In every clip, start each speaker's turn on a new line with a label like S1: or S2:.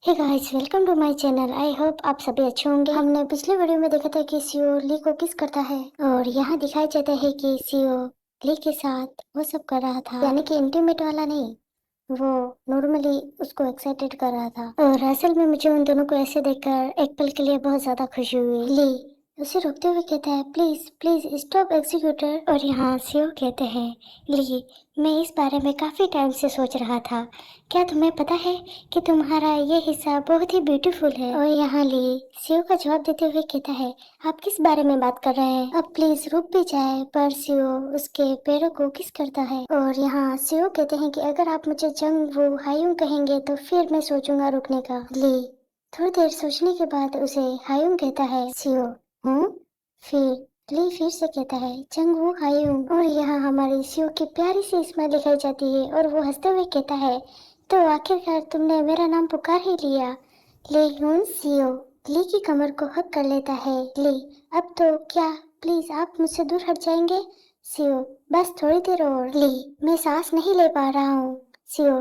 S1: Hey guys, welcome to my channel. I hope आप सभी अच्छे होंगे। हमने पिछले वीडियो में देखा था कि सीओ ली को किस करता है और यहाँ दिखाया जाता है कि सीओ ली के साथ वो सब कर रहा था, यानी कि इंटीमेट वाला नहीं, वो नॉर्मली उसको एक्साइटेड कर रहा था। और असल में मुझे उन दोनों को ऐसे देखकर एक पल के लिए बहुत ज्यादा खुशी हुई। ली उसे रोकते हुए कहता है, प्लीज प्लीज स्टॉप एग्जीक्यूटर। और यहाँ सीओ कहते हैं, ली मैं इस बारे में काफी टाइम से सोच रहा था। क्या तुम्हें पता है कि तुम्हारा ये हिस्सा बहुत ही ब्यूटीफुल है। और यहाँ ली सीओ का जवाब देते हुए कहता है, आप किस बारे में बात कर रहे हैं? अब प्लीज रुक भी जाए। पर सीओ उसके पैरों को किस करता है। और यहाँ सीओ कहते हैं कि अगर आप मुझे जंग वो हायुंग कहेंगे तो फिर मैं सोचूंगा रुकने का। ली थोड़ी देर सोचने के बाद उसे हायुंग कहता है। सीओ हूँ? फिर ली फिर से कहता है, जंगवू हायुंग। और यहाँ हमारी सीओ की प्यारी सी स्माइल दिखाई जाती है और वो हंसते हुए कहता है, तो आखिरकार तुमने मेरा नाम पुकार ही लिया। ली हुन सीओ ली की कमर को हक कर लेता है। ली अब तो क्या प्लीज आप मुझसे दूर हट जाएंगे? सीओ बस थोड़ी देर और। ली मैं सांस नहीं ले पा रहा हूँ। सीओ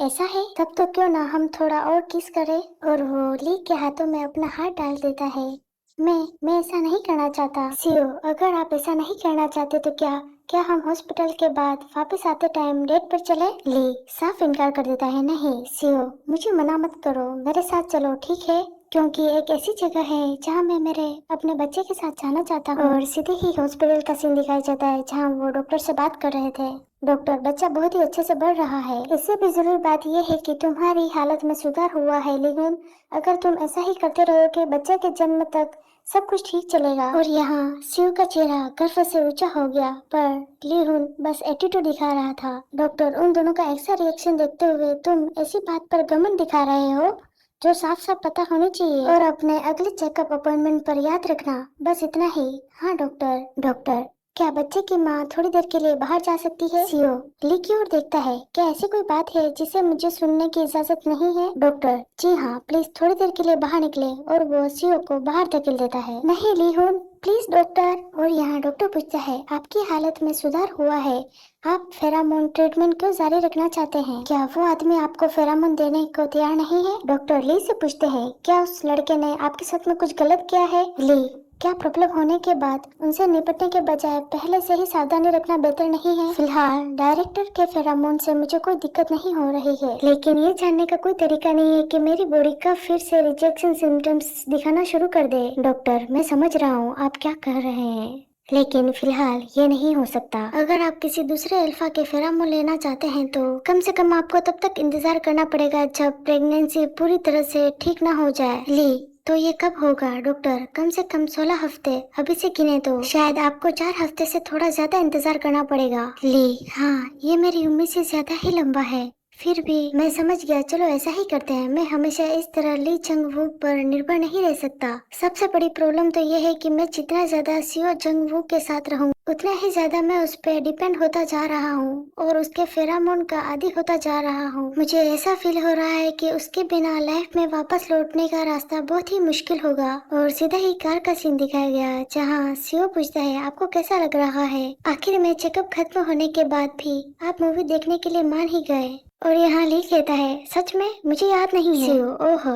S1: ऐसा है, तब तो क्यों ना हम थोड़ा और किस करें। और वो ली के हाथों में अपना हाथ डाल देता है। मैं ऐसा नहीं करना चाहता। सीओ अगर आप ऐसा नहीं करना चाहते तो क्या क्या हम हॉस्पिटल के बाद वापस आते टाइम डेट पर चले? ली साफ इनकार कर देता है, नहीं सीओ मुझे मना मत करो, मेरे साथ चलो ठीक है, क्योंकि एक ऐसी जगह है जहाँ मैं मेरे अपने बच्चे के साथ जाना चाहता हूँ। और सीधे ही हॉस्पिटल का सीन दिखाया जाता है जहाँ वो डॉक्टर से बात कर रहे थे। डॉक्टर बच्चा बहुत ही अच्छे से बढ़ रहा है। इससे भी जरूरी बात यह है कि तुम्हारी हालत में सुधार हुआ है, लेकिन अगर तुम ऐसा ही करते रहोगे बच्चे के जन्म तक सब कुछ ठीक चलेगा। और यहाँ शिव का चेहरा गर्व से ऊंचा हो गया, पर लीहुन बस एटीट्यूड दिखा रहा था। डॉक्टर उन दोनों का ऐसा रिएक्शन देखते हुए, तुम ऐसी बात पर घमंड दिखा रहे हो जो साफ साफ पता होनी चाहिए। और अपने अगले चेकअप अपॉइंटमेंट पर याद रखना, बस इतना ही। हाँ डॉक्टर। डॉक्टर क्या बच्चे की माँ थोड़ी देर के लिए बाहर जा सकती है? सीओ ली की ओर देखता है, क्या ऐसी कोई बात है जिसे मुझे सुनने की इजाजत नहीं है? डॉक्टर जी हाँ, प्लीज थोड़ी देर के लिए बाहर निकले। और वो सीओ को बाहर धकेल देता है। नहीं लीहुन प्लीज डॉक्टर। और यहाँ डॉक्टर पूछता है, आपकी हालत में सुधार हुआ है, आप फेरामोन ट्रीटमेंट क्यों जारी रखना चाहते हैं? क्या वो आदमी आपको फेरामोन देने को तैयार नहीं है? डॉक्टर ली से पूछते हैं, क्या उस लड़के ने आपके साथ में कुछ गलत किया है? ली क्या प्रॉब्लम होने के बाद उनसे निपटने के बजाय पहले से ही सावधानी रखना बेहतर नहीं है? फिलहाल डायरेक्टर के फेरामोन से मुझे कोई दिक्कत नहीं हो रही है, लेकिन ये जानने का कोई तरीका नहीं है कि मेरी बॉडी कब फिर से रिजेक्शन सिम्टम्स दिखाना शुरू कर दे। डॉक्टर मैं समझ रहा हूँ आप क्या कह रहे हैं, लेकिन फिलहाल ये नहीं हो सकता। अगर आप किसी दूसरे अल्फा के फेरामोन लेना चाहते हैं तो कम से कम आपको तब तक इंतजार करना पड़ेगा जब प्रेगनेंसी पूरी तरह से ठीक ना हो जाए। ली तो ये कब होगा? डॉक्टर कम से कम 16 हफ्ते, अभी से गिने तो शायद आपको 4 हफ्ते से थोड़ा ज्यादा इंतजार करना पड़ेगा। ली हाँ ये मेरी उम्मीद से ज्यादा ही लंबा है, फिर भी मैं समझ गया, चलो ऐसा ही करते हैं। मैं हमेशा इस तरह ली जंगवू पर निर्भर नहीं रह सकता। सबसे बड़ी प्रॉब्लम तो ये है कि मैं जितना ज्यादा सीओ जंगवू के साथ रहूं उतना ही ज्यादा मैं उस पर डिपेंड होता जा रहा हूँ और उसके फेरामोन का आदी होता जा रहा हूँ। मुझे ऐसा फील हो रहा है कि उसके बिना लाइफ में वापस लौटने का रास्ता बहुत ही मुश्किल होगा। और सीधा ही कार का सीन दिखाया गया जहाँ सीओ पूछता है, आपको कैसा लग रहा है? आखिर में चेकअप खत्म होने के बाद भी आप मूवी देखने के लिए मान ही गए। और यहाँ ली कहता है, सच में मुझे याद नहीं है। सीओ ओह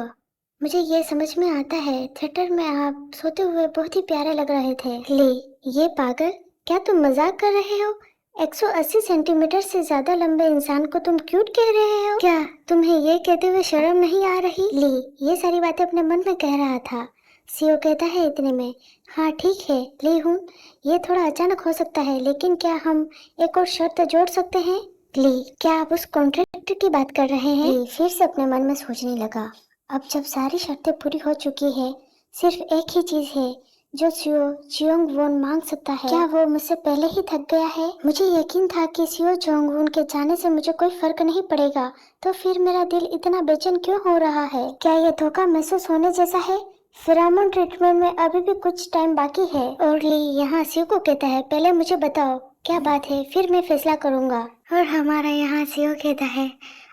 S1: मुझे ये समझ में आता है, थिएटर में आप सोते हुए बहुत ही प्यारे लग रहे थे। ली ये पागल, क्या तुम मजाक कर रहे हो? 180 सेंटीमीटर से ज्यादा लंबे इंसान को तुम क्यूट कह रहे हो? क्या तुम्हें ये कहते हुए शर्म नहीं आ रही? ली ये सारी बातें अपने मन में कह रहा था। सीओ कहता है इतने में, हाँ ठीक है ली हूँ, ये थोड़ा अचानक हो सकता है, लेकिन क्या हम एक और शर्त जोड़ सकते हैं? ली क्या आप उस कॉन्ट्रैक्ट की बात कर रहे हैं? ली फिर से अपने मन में सोचने लगा, अब जब सारी शर्तें पूरी हो चुकी है, सिर्फ एक ही चीज है जो सियो चियोंग वोन मांग सकता है। क्या वो मुझसे पहले ही थक गया है? मुझे यकीन था कि सियो चियोंग वोन के जाने से मुझे कोई फर्क नहीं पड़ेगा, तो फिर मेरा दिल इतना बेचैन क्यों हो रहा है? क्या ये धोखा महसूस होने जैसा है? फेरामोन ट्रीटमेंट में अभी भी कुछ टाइम बाकी है। और ली यहाँ सियो को कहता है, पहले मुझे बताओ क्या बात है, फिर मैं फैसला करूंगा। और हमारा यहाँ सियो कहता है,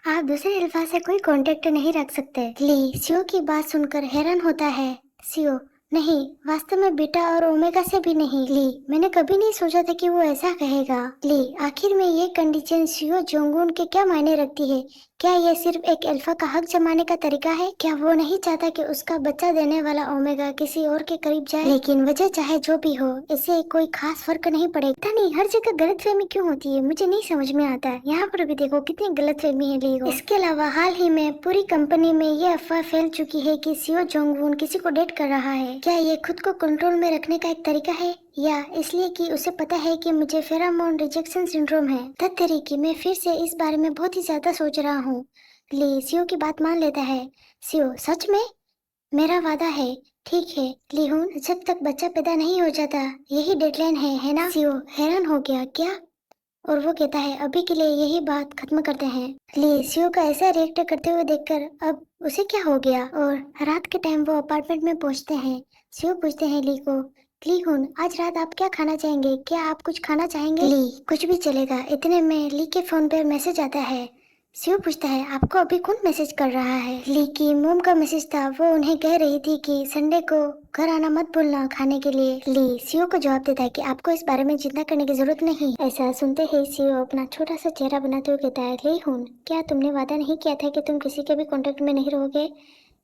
S1: आप दूसरे अल्फा से कोई कांटेक्ट नहीं रख सकते। ली सियो की बात सुनकर हैरान होता है। सियो नहीं, वास्तव में बीटा और ओमेगा से भी नहीं। ली मैंने कभी नहीं सोचा था कि वो ऐसा कहेगा। ली आखिर में ये कंडीशन सियो जोंगुन के क्या मायने रखती है? क्या ये सिर्फ एक अल्फा का हक जमाने का तरीका है? क्या वो नहीं चाहता कि उसका बच्चा देने वाला ओमेगा किसी और के करीब जाए? लेकिन वजह चाहे जो भी हो, इससे कोई खास फर्क नहीं पड़ेगा। नहीं, हर जगह गलतफहमी क्यों होती है, मुझे नहीं समझ में आता है। यहाँ पर भी देखो कितनी गलतफहमी है ली को। इसके अलावा हाल ही में पूरी कंपनी में ये अफवाह फैल चुकी है कि सीओ जोंगवून किसी को डेट कर रहा है। क्या ये खुद को कंट्रोल में रखने का एक तरीका है, या इसलिए कि उसे पता है कि मुझे फेरामोन रिजेक्शन सिंड्रोम है? धत्तेरी की मैं फिर से इस बारे में बहुत ही ज्यादा सोच रहा हूँ। ली सीओ की बात मान लेता है। सीओ, सच में? मेरा वादा है। ठीक है लीहून, जब तक बच्चा पैदा नहीं हो जाता यही डेडलाइन है ना? सीओ हैरान हो गया। क्या? और वो कहता है अभी के लिए यही बात खत्म करते हैं। ली सीओ का ऐसा रिएक्ट करते हुए देखकर अब उसे क्या हो गया। और रात के टाइम वो अपार्टमेंट में पहुंचते हैं। सीओ पूछते हैं ली को, ली हुन, आज रात आप क्या खाना चाहेंगे? क्या आप कुछ खाना चाहेंगे? ली, कुछ भी चलेगा। इतने में ली के फोन पर मैसेज आता है। शिव पूछता है आपको अभी कौन मैसेज कर रहा है? ली की मोम का मैसेज था। वो उन्हें कह रही थी कि संडे को घर आना मत भूलना खाने के लिए। ली शिव को जवाब देता है कि आपको इस बारे में चिंता करने की जरूरत नहीं। ऐसा सुनते ही शिव अपना छोटा सा चेहरा बनाते हुए कहता है, ली हुन, क्या तुमने वादा नहीं किया था कि तुम किसी के भी कांटेक्ट में नहीं रहोगे?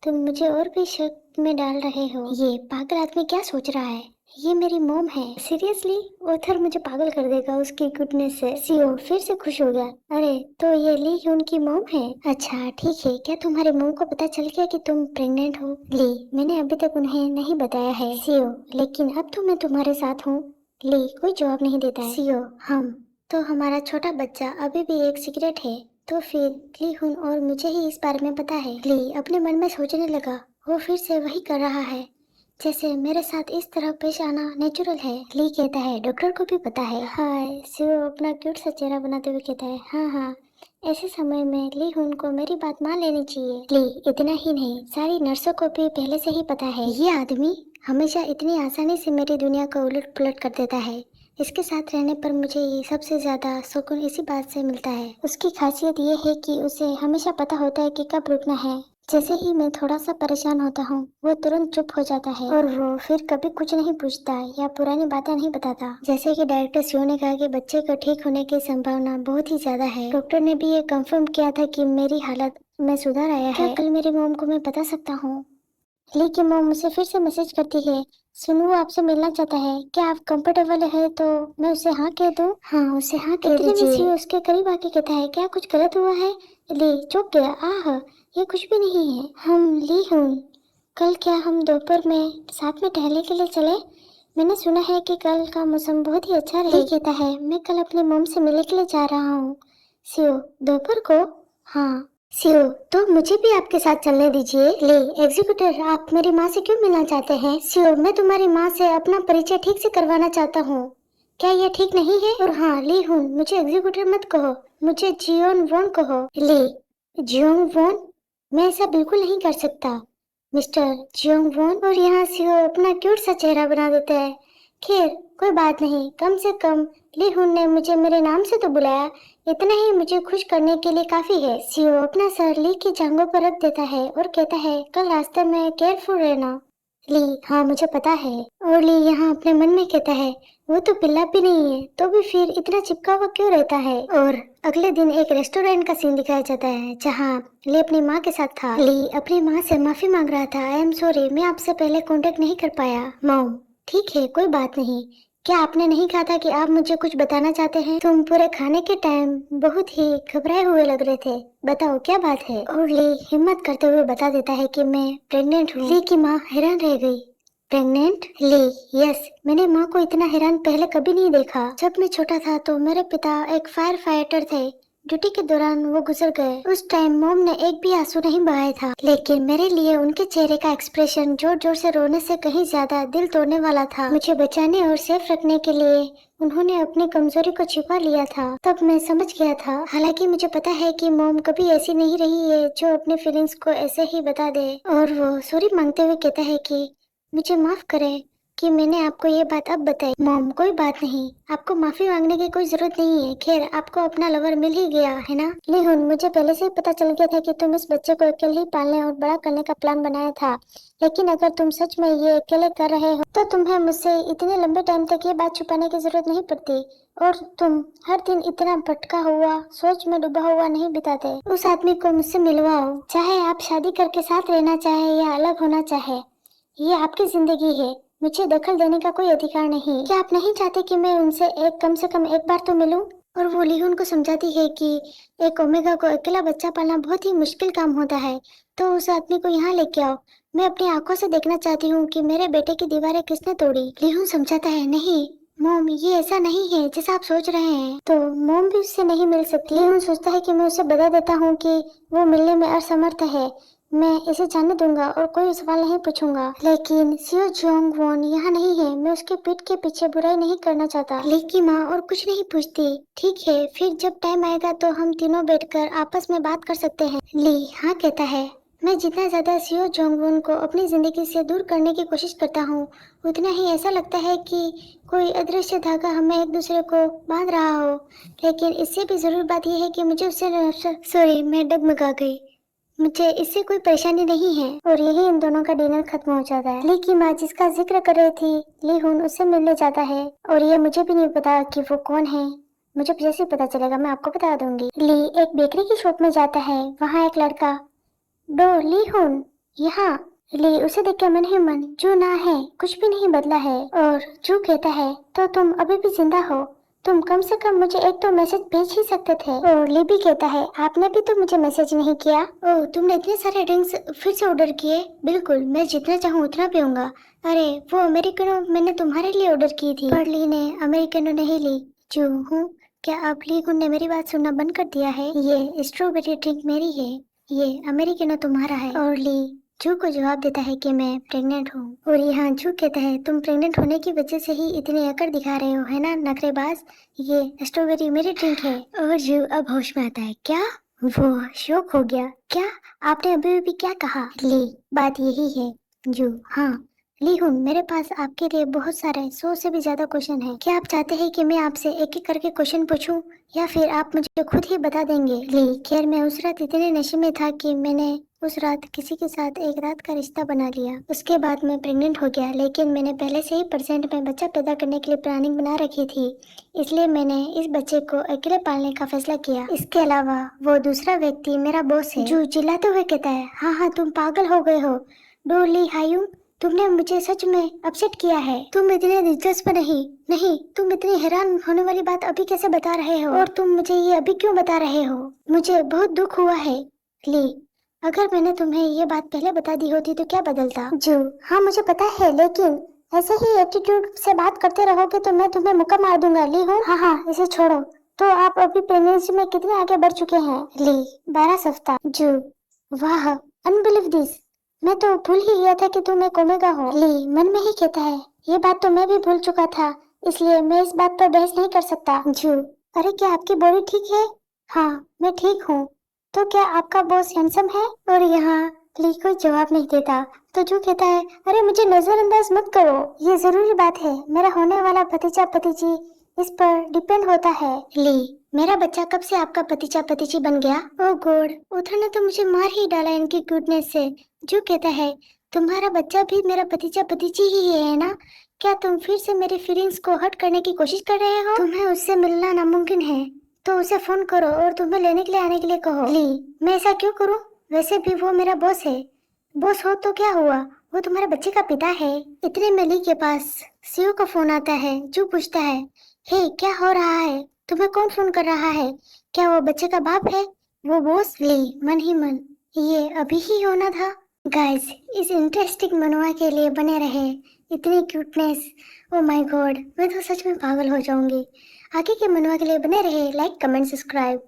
S1: तुम मुझे और भी शक में डाल रहे हो। ये पागल आदमी क्या सोच रहा है? ये मेरी मोम है। सीरियसली? ओथर मुझे पागल कर देगा उसकी गुडनेस से। सीओ फिर से खुश हो गया। अरे तो ये ली ह्यून की मोम है? अच्छा ठीक है। क्या तुम्हारे मोम को पता चल गया कि तुम प्रेग्नेंट हो? ली, मैंने अभी तक उन्हें नहीं बताया है। सीओ, लेकिन अब तो मैं तुम्हारे साथ हूँ। ली कोई जवाब नहीं देता है। सीओ, हम तो हमारा छोटा बच्चा अभी भी एक सीक्रेट है। तो फिर ली हुन और मुझे ही इस बारे में पता है। ली अपने मन में सोचने लगा, वो फिर से वही कर रहा है जैसे मेरे साथ इस तरह पेश आना नेचुरल है। ली कहता है डॉक्टर को भी पता है। हाय। शिव अपना क्यूट सा चेहरा बनाते हुए कहता है, हाँ हाँ, ऐसे समय में ली हुन को मेरी बात मान लेनी चाहिए। ली, इतना ही नहीं, सारी नर्सों को भी पहले से ही पता है। ये आदमी हमेशा इतनी आसानी से मेरी दुनिया को उलट पुलट कर देता है। इसके साथ रहने पर मुझे ये सबसे ज्यादा सुकून इसी बात से मिलता है। उसकी खासियत ये है कि उसे हमेशा पता होता है कि कब रुकना है। जैसे ही मैं थोड़ा सा परेशान होता हूँ वो तुरंत चुप हो जाता है और वो फिर कभी कुछ नहीं पूछता या पुरानी बातें नहीं बताता। जैसे कि डायरेक्टर शिव ने कहा कि बच्चे को ठीक होने की संभावना बहुत ही ज्यादा है। डॉक्टर ने भी ये कंफर्म किया था कि मेरी हालत में सुधार आया है। क्या कल मेरी मोम को मैं बता सकता हूँ? लेकिन मोम मुझे फिर से मैसेज करती है, सुनो वो आपसे मिलना चाहता है। क्या आप कंफर्टेबल है तो मैं उसे हाँ कह दूं? हाँ, उसे हाँ कह दीजिए। उसके करीब आके कहता है, क्या कुछ गलत हुआ है? ली चुप गया। आह, ये कुछ भी नहीं है। हम ली हूँ, कल क्या हम दोपहर में साथ में टहलने के लिए चले? मैंने सुना है कि कल का मौसम बहुत ही अच्छा रहेगा। कहता है, मैं कल अपनी मोम से मिलने के लिए जा रहा हूँ। शिव, दोपहर को? हाँ। शिव, तो मुझे भी आपके साथ चलने दीजिए। ले एग्जीक्यूटिव, आप मेरी माँ से क्यों मिलना चाहते हैं? शिव, मैं तुम्हारी माँ से अपना परिचय ठीक से करवाना चाहता हूँ। क्या ये ठीक नहीं है? और हाँ ली हूँ, मुझे एग्जीक्यूटिव मत कहो, मुझे जियोन वोन कहो। ले जियोंग वोन? मैं ऐसा बिल्कुल नहीं कर सकता मिस्टर जियोंग वोन। और यहाँ शिव अपना क्यूट सा चेहरा बना देता है। खैर कोई बात नहीं, कम से कम ली हुन ने मुझे मेरे नाम से तो बुलाया, इतना ही मुझे खुश करने के लिए काफी है। सीओ अपना सर ली की जांघों पर रख देता है और कहता है, कल रास्ते में केयरफुल रहना। ली, हाँ मुझे पता है। और ली यहाँ अपने मन में कहता है, वो तो पिल्ला भी नहीं है तो भी फिर इतना चिपका हुआ क्यों रहता है? और अगले दिन एक रेस्टोरेंट का सीन दिखाया जाता है जहाँ ली अपनी माँ के साथ था। ली अपनी माँ से माफी मांग रहा था, आई एम सॉरी, मैं आपसे पहले कांटेक्ट नहीं कर पाया। मॉम, ठीक है कोई बात नहीं। क्या आपने नहीं कहा था कि आप मुझे कुछ बताना चाहते हैं? तुम पूरे खाने के टाइम बहुत ही घबराए हुए लग रहे थे, बताओ क्या बात है? और ली हिम्मत करते हुए बता देता है कि मैं प्रेग्नेंट हूँ। ली की माँ हैरान रह गई। प्रेग्नेंट? ली, यस, मैंने माँ को इतना हैरान पहले कभी नहीं देखा। जब मैं छोटा था तो मेरे पिता एक फायर फाइटर थे, ड्यूटी के दौरान वो गुजर गए। उस टाइम मोम ने एक भी आंसू नहीं बहाया था, लेकिन मेरे लिए उनके चेहरे का एक्सप्रेशन जोर जोर से रोने से कहीं ज्यादा दिल तोड़ने वाला था। मुझे बचाने और सेफ रखने के लिए उन्होंने अपनी कमजोरी को छिपा लिया था। तब मैं समझ गया था। हालांकि मुझे पता है कि मोम कभी ऐसी नहीं रही है जो अपने फीलिंग्स को ऐसे ही बता दे। और वो सॉरी मांगते हुए कहता है कि मुझे माफ करे, कि मैंने आपको ये बात अब बताई। मॉम कोई बात नहीं, आपको माफी मांगने की कोई जरूरत नहीं है। खैर आपको अपना लवर मिल ही गया है ना। लिहुन, मुझे पहले से ही पता चल गया था कि तुम इस बच्चे को अकेले ही पालने और बड़ा करने का प्लान बनाया था, लेकिन अगर तुम सच में ये अकेले कर रहे हो तो तुम्हें मुझसे इतने लंबे टाइम तक ये बात छुपाने की जरूरत नहीं पड़ती, और तुम हर दिन इतना भटका हुआ सोच में डूबा हुआ नहीं बिताते। उस आदमी को मुझसे मिलवाओ, चाहे आप शादी करके साथ रहना चाहे या अलग होना चाहे, ये आपकी जिंदगी है, मुझे दखल देने का कोई अधिकार नहीं। क्या आप नहीं चाहते कि मैं उनसे कम से कम एक बार तो मिलूं? और वो लिहुन को समझाती है कि एक ओमेगा को अकेला बच्चा पालना बहुत ही मुश्किल काम होता है, तो उस आदमी को यहाँ लेके आओ। मैं अपनी आंखों से देखना चाहती हूँ कि मेरे बेटे की दीवारें किसने तोड़ी। लिहुन समझाता है, नहीं मोम, ये ऐसा नहीं है जैसा आप सोच रहे हैं। तो मोम भी उससे नहीं मिल सकती। लिहुन सोचता है कि मैं उसे बता देता हूँ कि वो मिलने में असमर्थ है, मैं इसे जाने दूंगा और कोई सवाल नहीं पूछूंगा। लेकिन सियो जोंग वॉन यहाँ नहीं है, मैं उसके पीठ के पीछे बुराई नहीं करना चाहता। ली की माँ और कुछ नहीं पूछती। ठीक है, फिर जब टाइम आएगा तो हम तीनों बैठकर आपस में बात कर सकते हैं। ली हाँ कहता है। मैं जितना ज्यादा सियो जोंगवॉन को अपनी जिंदगी से दूर करने की कोशिश करता हूँ, उतना ही ऐसा लगता है कि कोई अदृश्य धागा हमें एक दूसरे को बांध रहा हो। लेकिन इससे भी जरूरी बात यह है कि मुझे उससे सॉरी, मैं डगमगा गई। मुझे इससे कोई परेशानी नहीं है। और यही इन दोनों का डिनर खत्म हो जाता है। ली की माँ जिसका जिक्र कर रही थी, ली हुन, उससे मिलने जाता है, और ये मुझे भी नहीं पता कि वो कौन है। मुझे जैसे ही पता चलेगा मैं आपको बता दूंगी। ली एक बेकरी की शॉप में जाता है, वहाँ एक लड़का डो ली हुन यहाँ। ली उसे देख के मन ही मन, जो ना है कुछ भी नहीं बदला है। और जो कहता है, तो तुम अभी भी जिंदा हो, तुम कम से कम मुझे एक तो मैसेज भेज ही सकते थे। और ली भी कहता है, आपने भी तो मुझे मैसेज नहीं किया। ओह, तुमने इतने सारे ड्रिंक्स फिर से ऑर्डर किए? बिल्कुल, मैं जितना चाहूँ उतना पीऊंगा। अरे वो अमेरिकनो मैंने तुम्हारे लिए ऑर्डर की थी। पर ली ने अमेरिकनो नहीं ली। जो हूँ, क्या अब ली ने मेरी बात सुनना बंद कर दिया है? ये स्ट्रॉबेरी ड्रिंक मेरी है, ये अमेरिकनो तुम्हारा है। और ली जू को जवाब देता है कि मैं प्रेग्नेंट हूँ। और यहाँ जू कहता है, तुम प्रेग्नेंट होने की वजह से ही इतनी अकड़ दिखा रहे हो, है ना नखरेबाज? ये स्ट्रॉबेरी मेरी ड्रिंक है। और जू अब होश में आता है। क्या? वो शौक हो गया। क्या? आपने अभी भी क्या कहा? ली बात यही है। जू हाँ। ली हुन, मेरे पास आपके लिए बहुत सारे 100 से भी ज्यादा क्वेश्चन हैं। क्या आप चाहते हैं कि मैं आपसे एक एक करके क्वेश्चन पूछूं, या फिर आप मुझे खुद ही बता देंगे? ली खैर, मैं उस रात इतने नशे में था कि मैंने उस रात किसी के साथ एक रात का रिश्ता बना लिया। उसके बाद मैं प्रेग्नेंट हो गया, लेकिन मैंने पहले से ही परसेंट में बच्चा पैदा करने के लिए प्लानिंग बना रखी थी, इसलिए मैंने इस बच्चे को अकेले पालने का फैसला किया। इसके अलावा वो दूसरा व्यक्ति मेरा बॉस है। जो चिल्लाते हुए कहता है, हाँ हाँ तुम पागल हो गए हो। डो ली हायूं, तुमने मुझे सच में अपसेट किया है। तुम इतने दिलचस्प नहीं, तुम इतनी हैरान होने वाली बात अभी कैसे बता रहे हो? और तुम मुझे ये अभी क्यों बता रहे हो? मुझे बहुत दुख हुआ है। ली, अगर मैंने तुम्हें ये बात पहले बता दी होती तो क्या बदलता? जो हाँ मुझे पता है, लेकिन ऐसे ही एटीट्यूड से बात करते रहोगे तो मैं तुम्हें मुक्का मार दूंगा। ली हूँ, हाँ इसे छोड़ो। तो आप अभी प्रेगनेंसी में कितने आगे बढ़ चुके हैं? ली 12 सप्ताह। जो वाह, अनबिलीव दिस, मैं तो भूल ही गया था कि तुम एक ओमेगा हो। ली मन में ही कहता है, ये बात तो मैं भी भूल चुका था, इसलिए मैं इस बात पर बहस नहीं कर सकता। जू अरे क्या आपकी बॉडी ठीक है? हाँ मैं ठीक हूँ। तो क्या आपका बॉस हैंडसम है? और यहाँ ली कोई जवाब नहीं देता, तो जू कहता है, अरे मुझे नजरअंदाज मत करो, ये जरूरी बात है, मेरा होने वाला भतीजा भतीजी इस पर डिपेंड होता है। ली मेरा बच्चा कब से आपका भतीजा भतीजी बन गया? ओ गॉड, उधर ने तो मुझे मार ही डाला इनकी गुडनेस से। जो कहता है, तुम्हारा बच्चा भी मेरा भतीजा भतीजी ही है ना? क्या तुम फिर से मेरी फीलिंग्स को हर्ट करने की कोशिश कर रहे हो? तुम्हें उससे मिलना नामुमकिन है, तो उसे फोन करो और तुम्हें लेने के लिए आने के लिए कहो। ली मैं ऐसा क्यों करूं? वैसे भी वो मेरा बॉस है। बॉस हो तो क्या हुआ, वो तुम्हारे बच्चे का पिता है। इतने में ली के पास सीओ का फोन आता है। जो पूछता है, हे क्या हो रहा है? तुम्हें कौन फोन कर रहा है? क्या वो बच्चे का बाप है? वो बॉस? ली मन ही मन, ये अभी ही होना था। गाइस, इस इंटरेस्टिंग मनवा के लिए बने रहे। इतनी क्यूटनेस, ओ माय गॉड, मैं तो सच में पागल हो जाऊंगी। आगे के मनवा के लिए बने रहे। Like comment subscribe.